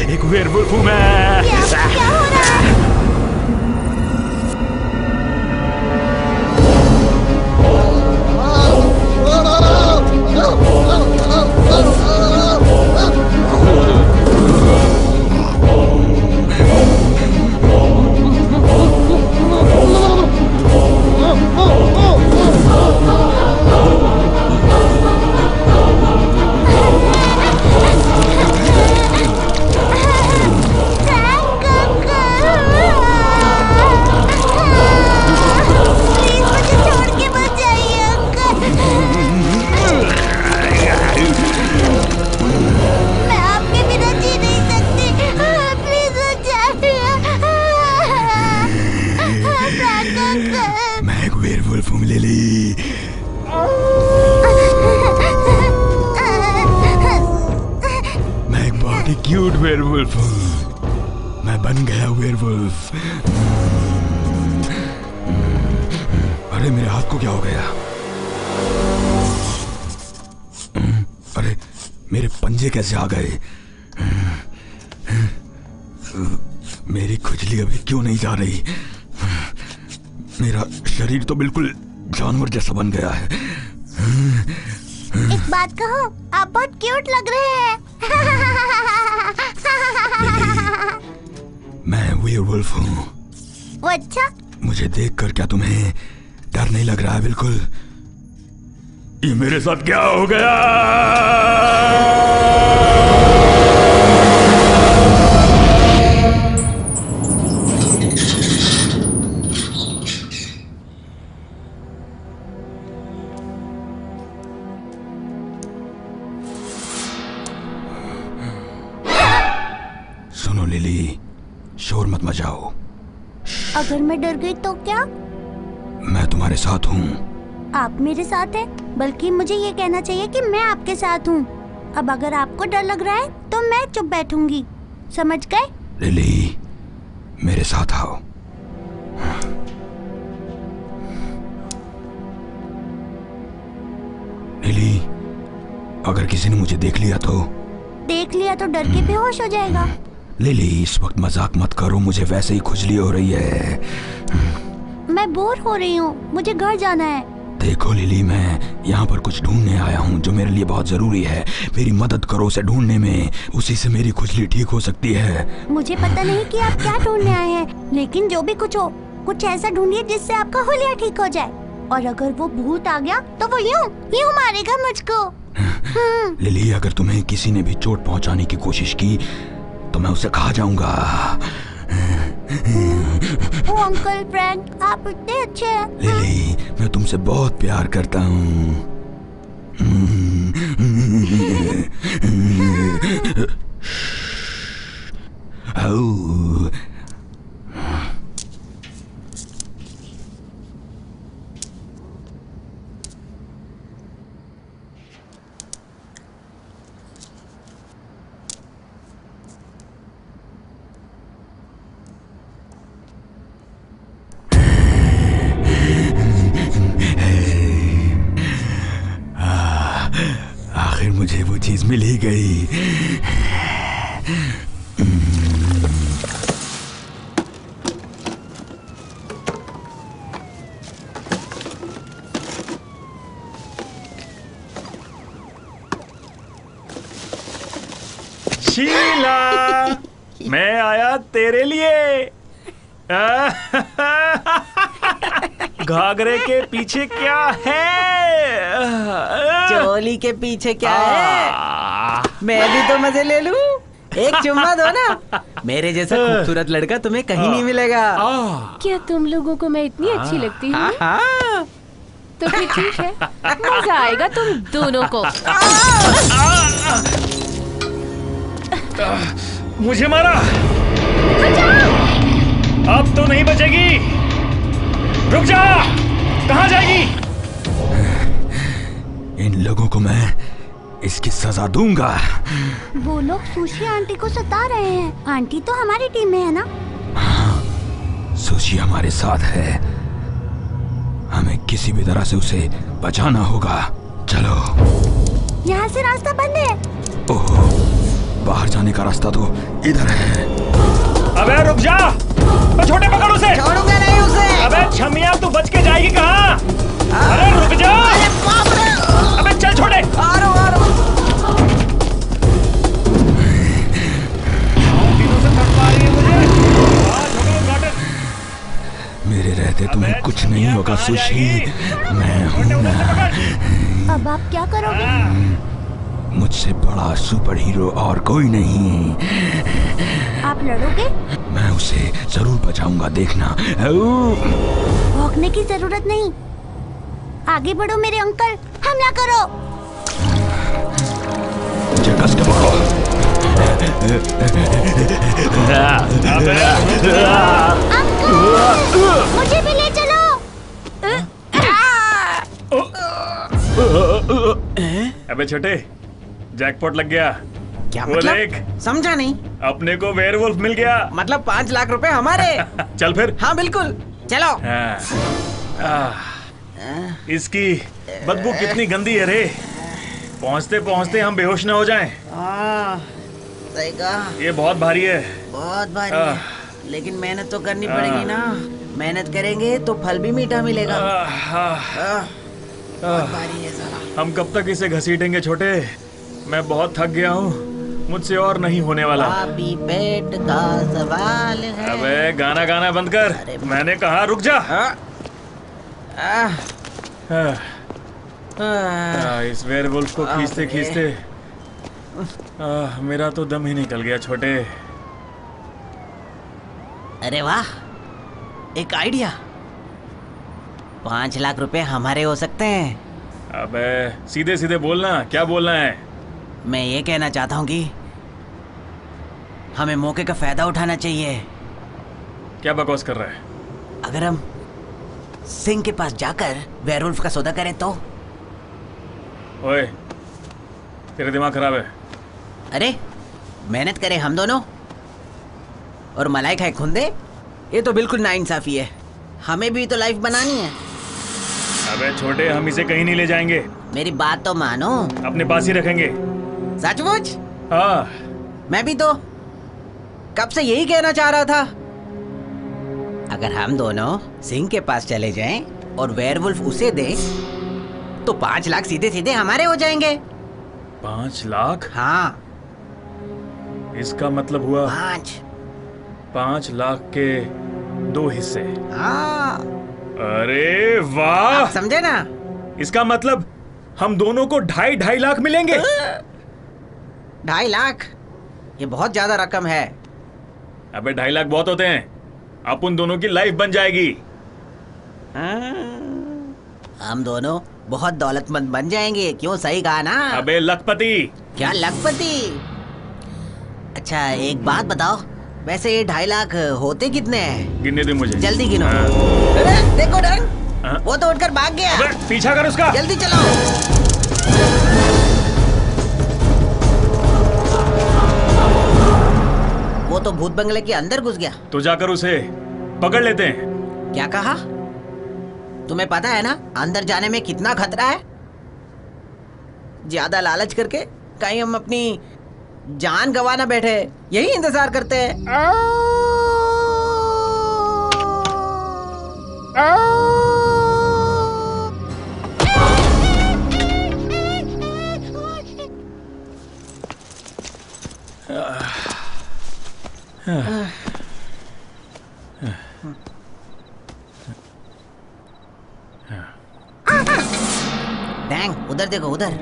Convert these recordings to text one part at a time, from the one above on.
एक वेयरवुल्फ हूँ मैं। क्या हो रहा है? क्यूट वेयरवुल्फ हूँ। मैं बन गया वेयरवुल्फ। अरे मेरे हाथ को क्या हो गया? अरे मेरे पंजे कैसे आ गए? मेरी खुजली अभी क्यों नहीं जा रही? मेरा शरीर तो बिल्कुल जानवर जैसा बन गया है। एक बात कहो, आप बहुत क्यूट लग रहे हैं। मैं वेयरवुल्फ हूँ। वो अच्छा? मुझे देखकर क्या तुम्हें डर नहीं लग रहा है? बिल्कुल। ये मेरे साथ क्या हो गया? सुनो लिली, शोर मत मचाओ। अगर मैं डर गई तो क्या? मैं तुम्हारे साथ हूँ। आप मेरे साथ हैं, बल्कि मुझे ये कहना चाहिए कि मैं आपके साथ हूँ। अब अगर आपको डर लग रहा है तो मैं चुप बैठूंगी, समझ गए? लिली, मेरे साथ आओ। लिली, अगर किसी ने मुझे देख लिया तो? देख लिया तो डर के बेहोश हो जाएगा। लिली, इस वक्त मजाक मत करो, मुझे वैसे ही खुजली हो रही है। मैं बोर हो रही हूँ, मुझे घर जाना है। देखो लिली, मैं यहाँ पर कुछ ढूंढने आया हूँ जो मेरे लिए बहुत जरूरी है। मेरी मदद करो उसे ढूंढने में, उसी से मेरी खुजली ठीक हो सकती है। मुझे पता नहीं कि आप क्या ढूंढने आए हैं, लेकिन जो भी कुछ हो, कुछ ऐसा ढूंढिए जिससे आपका हुलिया ठीक हो जाए। और अगर वो भूत आ गया तो वो यूं मारेगा मुझको। लिली, अगर तुम्हें किसी ने भी चोट पहुँचाने की कोशिश की तो मैं उसे खा जाऊंगा। ओ अंकल फ्रैंक, आप इतने अच्छे हैं। लिली, मैं तुमसे बहुत प्यार करता हूँ। आखिर मुझे वो चीज मिल ही गई। शीला, मैं आया तेरे लिए। घाघरे के पीछे क्या है? चोली के पीछे क्या है? मैं भी तो मजे ले लूं। एक चुम्मा दो ना। मेरे जैसा खूबसूरत लड़का तुम्हें कहीं नहीं मिलेगा। क्या तुम लोगों को मैं इतनी अच्छी लगती हूँ? तो फिर ठीक है, मजा आएगा तुम दोनों को। मुझे मारा। अब तो नहीं बचेगी। रुक जा, कहाँ जाएगी? इन लोगों को मैं इसकी सजा दूंगा। वो लोग सुशी आंटी को सता रहे हैं। आंटी तो हमारी टीम में है ना? हाँ, सुशी हमारे साथ है। हमें किसी भी तरह से उसे बचाना होगा। चलो। यहाँ से रास्ता बंद है। ओह, बाहर जाने का रास्ता तो इधर है। अबे रुक जा, छोटे पकड़ उसे। छोड़ूंगा नहीं उसे। अबे छमिया तू बच के जाएगी कहाँ? अरे रुक जा। अरे बाप रे। अबे चल छोटे। आ रहा हूँ। तीनों से फटवा रही है मुझे। मेरे रहते तुम्हें कुछ नहीं होगा सुशी, मैं हूँ ना। अब आप क्या करोगे? मुझसे बड़ा सुपर हीरो और कोई नहीं। आप लड़ोगे? मैं उसे जरूर बचाऊंगा, देखना। भौंकने की जरूरत नहीं। आगे बढ़ो मेरे अंकल, हमला करो। जकस के बढ़ो। अंकल, मुझे भी ले चलो। अबे छोटे, जैकपॉट लग गया। क्या वो मतलब? देख, समझा नहीं। अपने को वेयरवुल्फ मिल गया। मतलब 5 लाख रुपए हमारे। चल फिर। हाँ बिल्कुल, चलो। इसकी बदबू कितनी गंदी है रे। पहुंचते पहुंचते हम बेहोश न हो जाएं। सही कहा। ये बहुत भारी है। बहुत भारी है, लेकिन मेहनत तो करनी पड़ेगी ना। मेहनत करेंगे तो फल भी मीठा मिलेगा। बहुत भारी है सारा। हम कब तक इसे घसीटेंगे छोटे? मैं बहुत थक गया हूँ, मुझसे और नहीं होने वाला। अभी पेट का सवाल है। अबे गाना गाना बंद कर। मैंने कहा रुक जा। इस वेयरवुल्फ को खींचते खींचते मेरा तो दम ही निकल गया छोटे। अरे वाह, एक आइडिया। 5 लाख रुपए हमारे हो सकते हैं। अबे सीधे सीधे बोलना, क्या बोलना है? मैं ये कहना चाहता हूँ कि हमें मौके का फायदा उठाना चाहिए। क्या बकवास कर रहा है? अगर हम सिंह के पास जाकर वेयरवुल्फ का सौदा करें तो? ओए, तेरा दिमाग खराब है। अरे मेहनत करें हम दोनों और मलाई खाए खुंदे, ये तो बिल्कुल नाइंसाफी है। हमें भी तो लाइफ बनानी है। अबे छोटे, हम इसे कहीं नहीं ले जाएंगे। मेरी बात तो मानो। अपने पास ही रखेंगे। सचमुच? हाँ। मैं भी तो कब से यही कहना चाह रहा था। अगर हम दोनों सिंह के पास चले जाएं और वेयरवुल्फ उसे दे तो 5 लाख सीधे सीधे हमारे हो जाएंगे। 5 लाख? हाँ, इसका मतलब हुआ 5 लाख के 2 हिस्से। हाँ। अरे वाह, आप समझे ना? इसका मतलब हम दोनों को 2.5 लाख मिलेंगे। 2.5 लाख? ये बहुत ज्यादा रकम है। अबे 2.5 लाख बहुत होते हैं। अपन दोनों की लाइफ बन जाएगी। हम दोनों बहुत दौलतमंद बन जाएंगे। क्यों, सही कहा ना? अबे लखपति। क्या लखपति? अच्छा एक बात बताओ, वैसे ये 2.5 लाख होते कितने हैं? गिनने दे मुझे। जल्दी गिनो। देखो डंग, वो तो उठकर भाग गया। अबे पीछा कर उसका। जल्दी चलो। वो तो भूत बंगले के अंदर घुस गया। तो जाकर उसे पकड़ लेते हैं। क्या कहा? तुम्हें पता है ना अंदर जाने में कितना खतरा है? ज्यादा लालच करके कहीं हम अपनी जान गंवा ना बैठे, यही इंतजार करते हैं। डैंग, उधर देखो, उधर।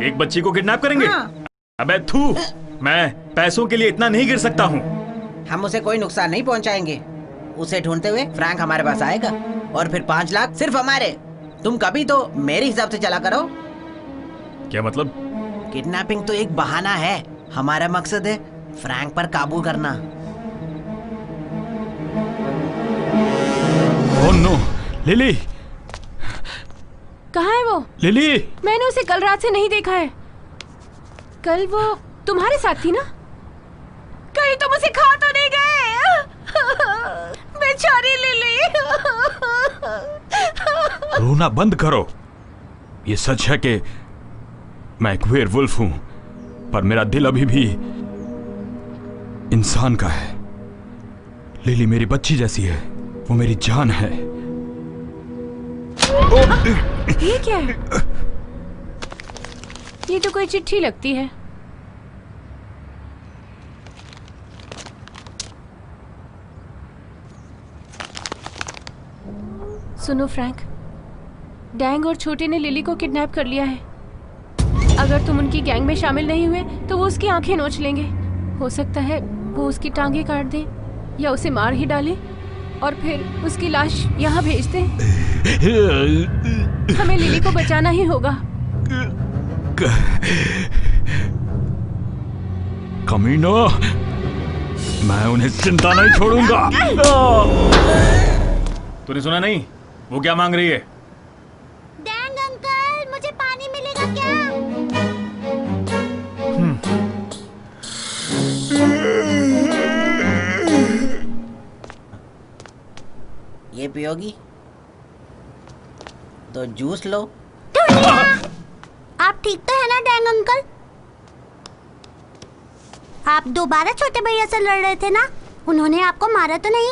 एक बच्ची को किडनैप करेंगे? हाँ। अबे थू, मैं पैसों के लिए इतना नहीं गिर सकता हूँ। हम उसे कोई नुकसान नहीं पहुंचाएंगे। उसे ढूंढते हुए फ्रैंक हमारे पास आएगा और फिर 5 लाख सिर्फ हमारे। तुम कभी तो मेरे हिसाब से चला करो। क्या मतलब? किडनैपिंग तो एक बहाना है। हमारा मकसद है फ्रैंक पर काबू करना। Oh no, Lily. कहाँ है वो? लिली, मैंने उसे कल रात से नहीं देखा है। कल वो तुम्हारे साथ थी ना? कहीं तुम उसे खा तो नहीं गए? बेचारी लिली। रोना बंद करो। ये सच है कि मैं एक वेयरवुल्फ हूं, पर मेरा दिल अभी भी इंसान का है। लिली मेरी बच्ची जैसी है, वो मेरी जान है। ये क्या है? ये तो कोई चिट्ठी लगती है। सुनो फ्रैंक, डैंग और छोटे ने लिली को किडनैप कर लिया है। अगर तुम उनकी गैंग में शामिल नहीं हुए तो वो उसकी आंखें नोच लेंगे। हो सकता है वो उसकी टांगें काट दें या उसे मार ही डालें और फिर उसकी लाश यहाँ भेज दें। हमें लिली को बचाना ही होगा। कमीनो, मैं उन्हें चिंता नहीं छोड़ूंगा। तूने सुना नहीं? वो क्या मांग रही है? डैंग अंकल, मुझे पानी मिलेगा क्या? ये पियोगी तो जूस लो। आप ठीक तो है ना डैंग अंकल? आप दोबारा छोटे भैया से लड़ रहे थे ना? उन्होंने आपको मारा तो नहीं?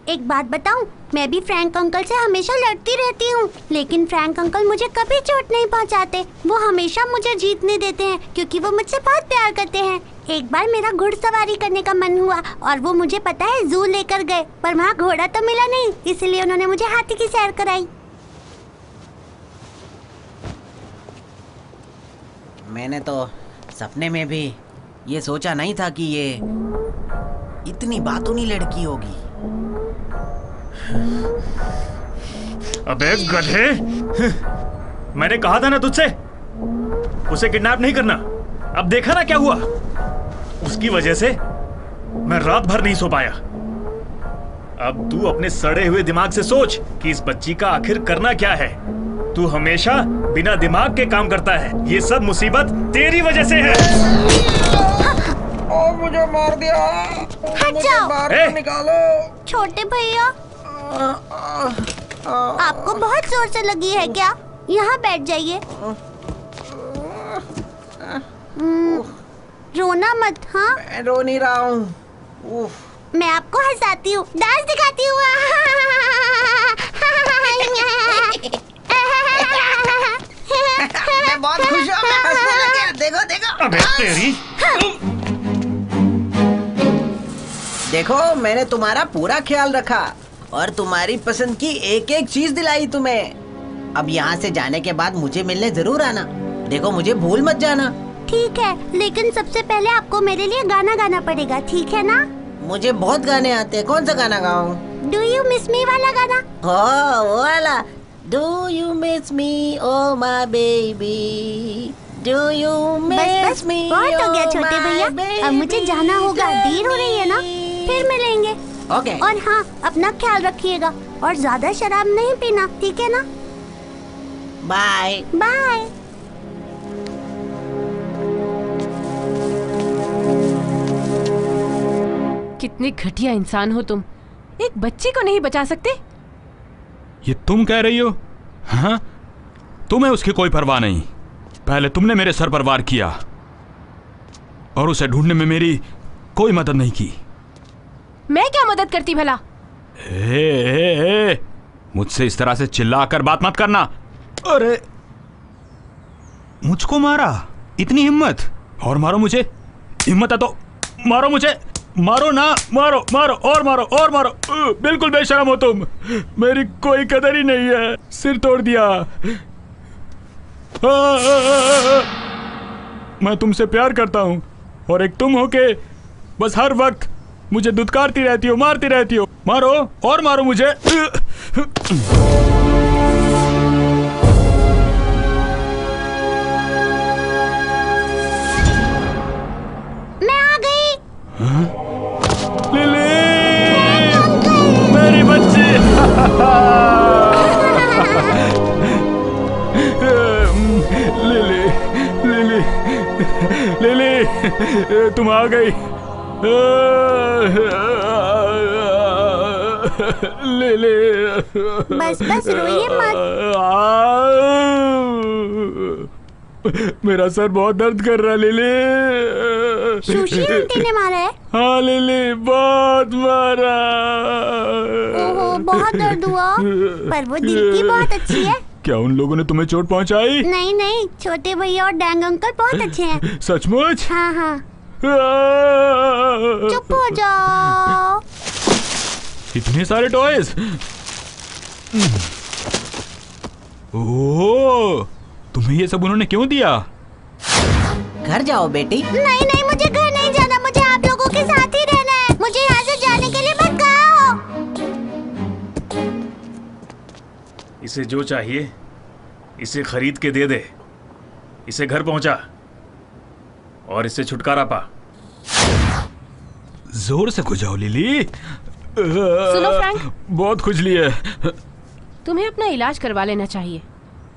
एक बात बताऊं, मैं भी फ्रैंक अंकल से हमेशा लड़ती रहती हूँ, लेकिन फ्रैंक अंकल मुझे कभी चोट नहीं पहुँचाते। वो हमेशा मुझे जीतने देते हैं क्योंकि वो मुझसे बहुत प्यार करते हैं। एक बार मेरा घुड़सवारी करने का मन हुआ और वो मुझे पता है जू लेकर गए, पर वहाँ घोड़ा तो मिला नहीं, इसलिए उन्होंने मुझे हाथी की सैर कराई। मैंने तो सपने में भी ये सोचा नहीं था कि ये इतनी बातूनी लड़की होगी। अबे गधे, मैंने कहा था ना तुझसे उसे किडनैप नहीं करना। अब देखा ना क्या हुआ। उसकी वजह से मैं रात भर नहीं सो पाया। अब तू अपने सड़े हुए दिमाग से सोच कि इस बच्ची का आखिर करना क्या है। तू हमेशा बिना दिमाग के काम करता है। ये सब मुसीबत तेरी वजह से है। ओ, मुझे मार दिया। हट जाओ। बाहर निकालो। छोटे भैया, आपको बहुत जोर से लगी है क्या? यहाँ बैठ जाइए। रोना मत। हाँ, मैं रो नहीं रहा हूँ। मैं आपको हंसाती हूँ, डांस दिखाती हूँ। मैं बहुत खुश हूँ। मैं हंसने लगी। देखो देखो। अबे तेरी। देखो, मैंने तुम्हारा पूरा ख्याल रखा और तुम्हारी पसंद की एक एक चीज दिलाई तुम्हें। अब यहाँ से जाने के बाद मुझे मिलने जरूर आना। देखो, मुझे भूल मत जाना। ठीक है, लेकिन सबसे पहले आपको मेरे लिए गाना गाना पड़ेगा, ठीक है ना? मुझे बहुत गाने आते हैं। कौन सा गाना गाऊं? डू यू मिस मी वाला गाना। ओ, वो वाला। Do you miss me oh my baby, do you बस मिस मी। बहुत हो गया छोटे भैया, अब मुझे जाना होगा। देर हो रही है ना, फिर मिलेंगे। ओके। और हाँ, अपना ख्याल रखिएगा और ज्यादा शराब नहीं पीना, ठीक है ना? Bye bye. कितने घटिया इंसान हो तुम। एक बच्ची को नहीं बचा सकते। ये तुम कह रही हो? हाँ, तुम्हें उसकी कोई परवाह नहीं। पहले तुमने मेरे सर पर वार किया और उसे ढूंढने में मेरी कोई मदद नहीं की। मैं क्या मदद करती भला? मुझसे इस तरह से चिल्लाकर बात मत करना। अरे, मुझको मारा? इतनी हिम्मत? और मारो मुझे। हिम्मत है तो मारो मुझे। मारो ना, मारो मारो और मारो और मारो। बिल्कुल बेशरम हो तुम। मेरी कोई कदर ही नहीं है। सिर तोड़ दिया। मैं तुमसे प्यार करता हूं और एक तुम हो के बस हर वक्त मुझे दुत्कारती रहती हो, मारती रहती हो। मारो और मारो मुझे। मैं आ गई। लिली, मेरी बच्ची। लिली, लिली, लिली, तुम आ गई। ले ले। बस बस रोइए मत। मेरा सर बहुत दर्द कर रहा है लिली। सुशी आंटी ने मारा है? हाँ लिली, बहुत मारा। ओहो, बहुत दर्द हुआ। पर वो दिल की बहुत अच्छी है। क्या उन लोगों ने तुम्हें चोट पहुंचाई? नहीं नहीं, छोटे भैया और डैंग अंकल बहुत अच्छे हैं। सचमुच? हाँ हाँ। चुप हो जाओ। इतने सारे टॉयज। ओह, तुम्हें ये सब उन्होंने क्यों दिया? घर जाओ बेटी। नहीं नहीं, मुझे घर नहीं जाना, मुझे आप लोगों के साथ ही रहना है। मुझे यहाँ से जाने के लिए भगाओ। इसे जो चाहिए इसे खरीद के दे दे। इसे घर पहुंचा और इससे छुटकारा पा। जोर से खुजाओ लिली। सुनो फ्रैंक, बहुत खुजली है। तुम्हें अपना इलाज करवा लेना चाहिए,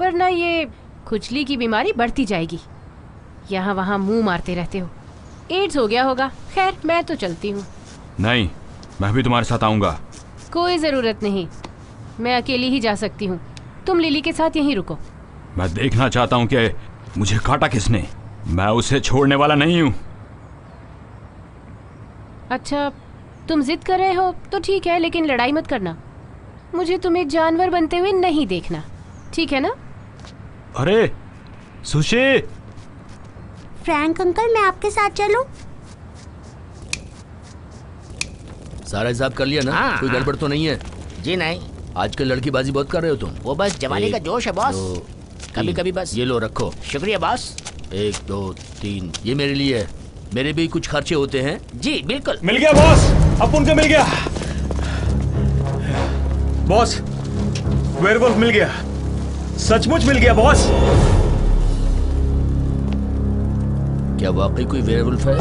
वरना ये खुजली की बीमारी बढ़ती जाएगी। यहाँ वहाँ मुंह मारते रहते हो। एड्स हो गया होगा। खैर, मैं तो चलती हूँ। नहीं, मैं भी तुम्हारे साथ आऊंगा। कोई जरूरत नहीं, मैं अकेली ही जा सकती हूँ। तुम लिली के साथ यहीं रुको। मैं देखना चाहता हूँ कि मुझे काटा किसने। मैं उसे छोड़ने वाला नहीं हूँ। अच्छा, तुम जिद कर रहे हो तो ठीक है, लेकिन लड़ाई मत करना। मुझे तुम्हें जानवर बनते हुए नहीं देखना, ठीक है ना? अरे सुशी। फ्रैंक अंकल, मैं आपके साथ चलूं? सारा हिसाब कर लिया ना? हाँ, कोई गड़बड़ तो नहीं है? जी नहीं, आजकल लड़कीबाजी बहुत कर रहे हो तुम। वो बस जवानी का जोश है बॉस। कभी कभी बस। ये लो रखो। शुक्रिया बॉस। 1 2 3, ये मेरे लिए है। मेरे भी कुछ खर्चे होते हैं। जी बिल्कुल। मिल गया बॉस, अपुन को मिल गया। बॉस, वेयरवुल्फ मिल गया। सचमुच मिल गया बॉस। क्या वाकई कोई वेयरवुल्फ है?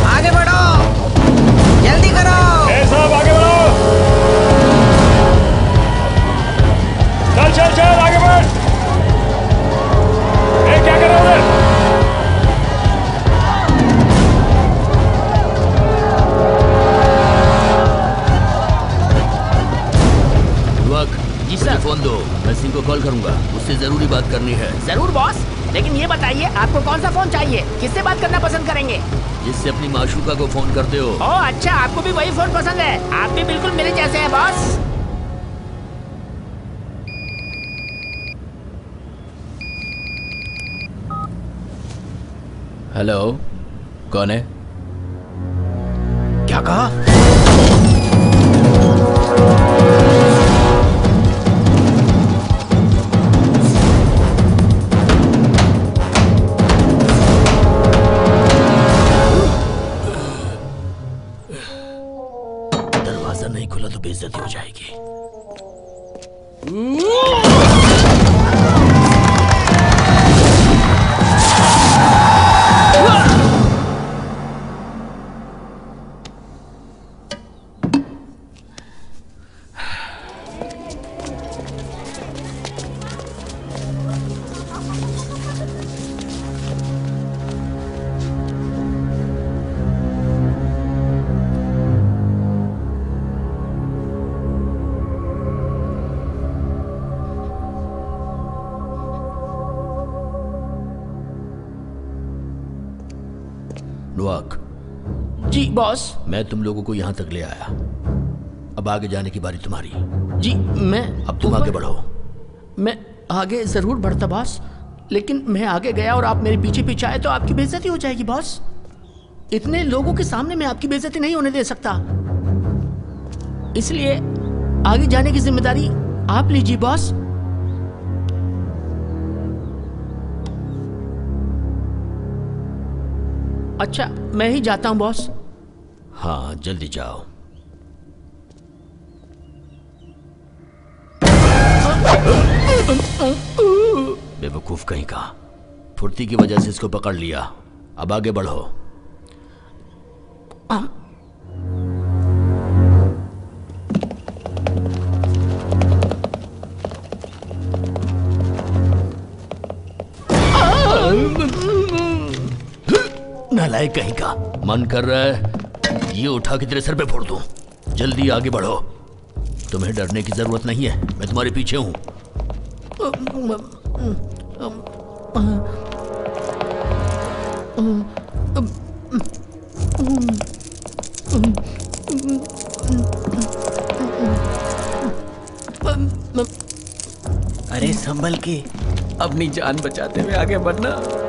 आगे बढ़ो, जल्दी करो। साहब आगे बढ़ो। चल चल चल, आगे बढ़। क्या कर रहे हो उधर? जी सर। फोन दो, मैं सिंह को कॉल करूंगा। उससे जरूरी बात करनी है। जरूर बॉस, लेकिन ये बताइए आपको कौन सा फोन चाहिए? किससे बात करना पसंद करेंगे? जिससे अपनी माशूका को फोन करते हो। ओह अच्छा, आपको भी वही फोन पसंद है। आप भी बिल्कुल मेरे जैसे हैं बॉस। हेलो, कौन है? क्या कहा? दरवाजा नहीं खुला तो बेइज्जती हो जाएगी। नुआक, जी बॉस। मैं तुम लोगों को यहाँ तक ले आया। अब आगे जाने की बारी तुम्हारी। जी मैं अब तुम आगे बढ़ो। मैं आगे जरूर बढ़ता बॉस, लेकिन मैं आगे गया और आप मेरे पीछे पीछे आए तो आपकी बेइज्जती हो जाएगी बॉस। इतने लोगों के सामने मैं आपकी बेइज्जती नहीं होने दे सकता, इसलिए आगे जाने की जिम्मेदारी आप लीजिए बॉस। अच्छा, मैं ही जाता हूं बॉस। हाँ, जल्दी जाओ। बेवकूफ कहीं का। फुर्ती की वजह से इसको पकड़ लिया। अब आगे बढ़ो। नालायक कहीं का। मन कर रहा है ये उठा के तेरे सर पे फोड़ दूं। जल्दी आगे बढ़ो, तुम्हें डरने की जरूरत नहीं है, मैं तुम्हारे पीछे हूं। अरे संभल के, अपनी जान बचाते हुए आगे बढ़ना।